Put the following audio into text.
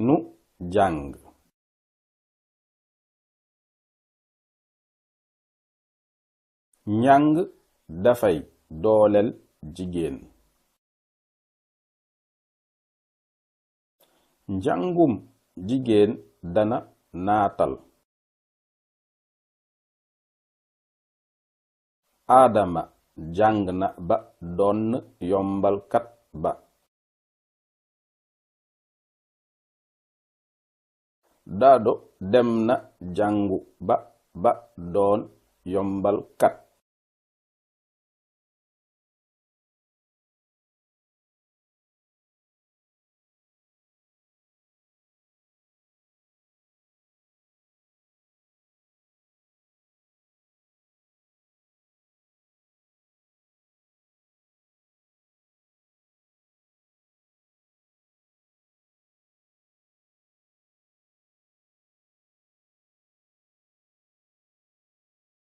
nu jàng. Njàng dafay dooleel jigéen. Njàngum jigéen dana naatal. Adama jàng na ba doon yombalkat ba. Dado dem na jàngu ba doon yombalkat.